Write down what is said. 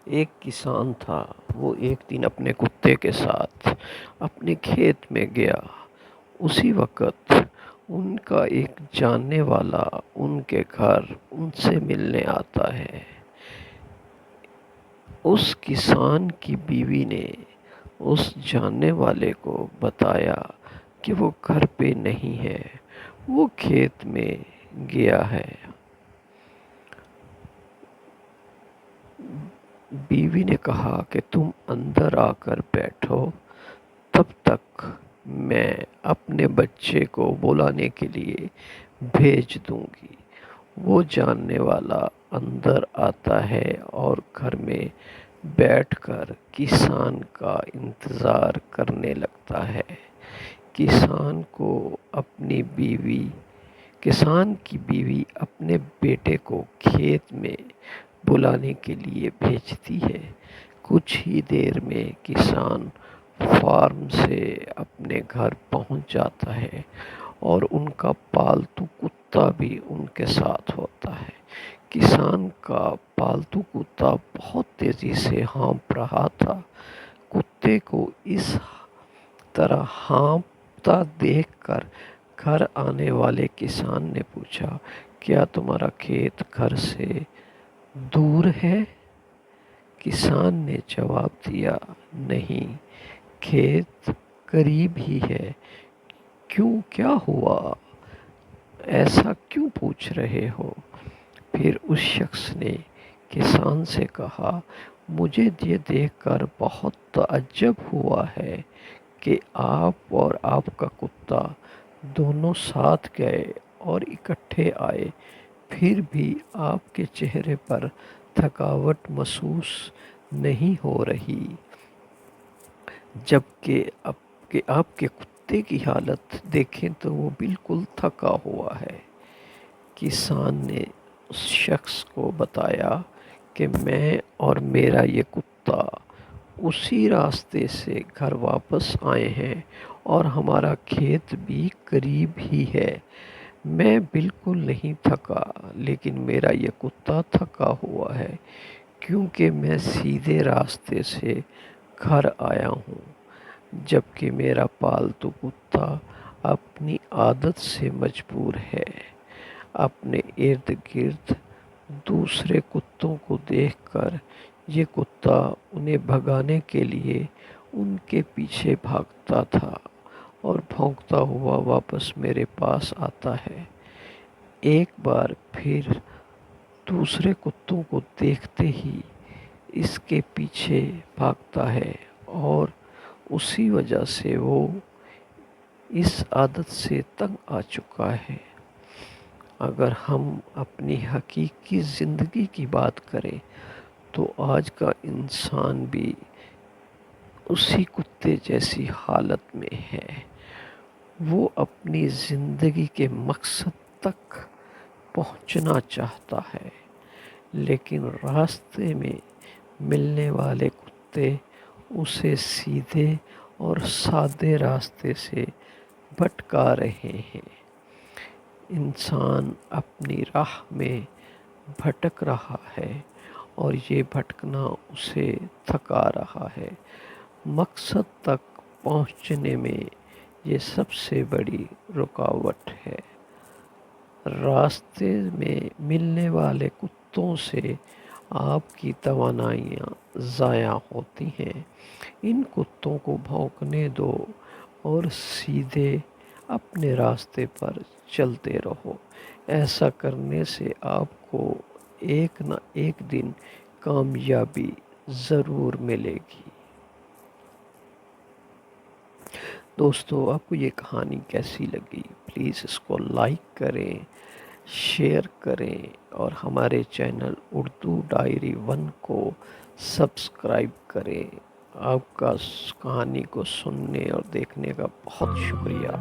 ایک کسان تھا۔ وہ ایک دن اپنے کتے کے ساتھ اپنے کھیت میں گیا۔ اسی وقت ان کا ایک جاننے والا ان کے گھر ان سے ملنے آتا ہے۔ اس کسان کی بیوی نے اس جاننے والے کو بتایا کہ وہ گھر پہ نہیں ہے، وہ کھیت میں گیا ہے۔ بیوی نے کہا کہ تم اندر آ کر بیٹھو، تب تک میں اپنے بچے کو بلانے کے لیے بھیج دوں گی۔ وہ جاننے والا اندر آتا ہے اور گھر میں بیٹھ کر کسان کا انتظار کرنے لگتا ہے۔ کسان کی بیوی اپنے بیٹے کو کھیت میں بلانے کے لیے بھیجتی ہے۔ کچھ ہی دیر میں کسان فارم سے اپنے گھر پہنچ جاتا ہے اور ان کا پالتو کتا بھی ان کے ساتھ ہوتا ہے۔ کسان کا پالتو کتا بہت تیزی سے ہانپ رہا تھا۔ کتے کو اس طرح ہانپتا دیکھ کر گھر آنے والے کسان نے پوچھا، کیا تمہارا کھیت گھر سے دور ہے؟ کسان نے جواب دیا، نہیں، کھیت قریب ہی ہے۔ کیوں، کیا ہوا؟ ایسا کیوں پوچھ رہے ہو؟ پھر اس شخص نے کسان سے کہا، مجھے یہ دیکھ کر بہت تعجب ہوا ہے کہ آپ اور آپ کا کتا دونوں ساتھ گئے اور اکٹھے آئے، پھر بھی آپ کے چہرے پر تھکاوٹ محسوس نہیں ہو رہی، جبکہ آپ کے کتے کی حالت دیکھیں تو وہ بالکل تھکا ہوا ہے۔ کسان نے اس شخص کو بتایا کہ میں اور میرا یہ کتا اسی راستے سے گھر واپس آئے ہیں اور ہمارا کھیت بھی قریب ہی ہے۔ میں بالکل نہیں تھکا، لیکن میرا یہ کتا تھکا ہوا ہے کیونکہ میں سیدھے راستے سے گھر آیا ہوں، جبکہ میرا پالتو کتا اپنی عادت سے مجبور ہے۔ اپنے ارد گرد دوسرے کتوں کو دیکھ کر یہ کتا انہیں بھگانے کے لیے ان کے پیچھے بھاگتا تھا اور بھونکتا ہوا واپس میرے پاس آتا ہے۔ ایک بار پھر دوسرے کتوں کو دیکھتے ہی اس کے پیچھے بھاگتا ہے اور اسی وجہ سے وہ اس عادت سے تنگ آ چکا ہے۔ اگر ہم اپنی حقیقی زندگی کی بات کریں تو آج کا انسان بھی اسی کتے جیسی حالت میں ہے۔ وہ اپنی زندگی کے مقصد تک پہنچنا چاہتا ہے، لیکن راستے میں ملنے والے کتے اسے سیدھے اور سادے راستے سے بھٹکا رہے ہیں۔ انسان اپنی راہ میں بھٹک رہا ہے اور یہ بھٹکنا اسے تھکا رہا ہے۔ مقصد تک پہنچنے میں یہ سب سے بڑی رکاوٹ ہے۔ راستے میں ملنے والے کتوں سے آپ کی توانائیاں ضائع ہوتی ہیں۔ ان کتوں کو بھونکنے دو اور سیدھے اپنے راستے پر چلتے رہو۔ ایسا کرنے سے آپ کو ایک نہ ایک دن کامیابی ضرور ملے گی۔ دوستو، آپ کو یہ کہانی کیسی لگی؟ پلیز اس کو لائک کریں، شیئر کریں اور ہمارے چینل اردو ڈائری 1 کو سبسکرائب کریں۔ آپ کا اس کہانی کو سننے اور دیکھنے کا بہت شکریہ۔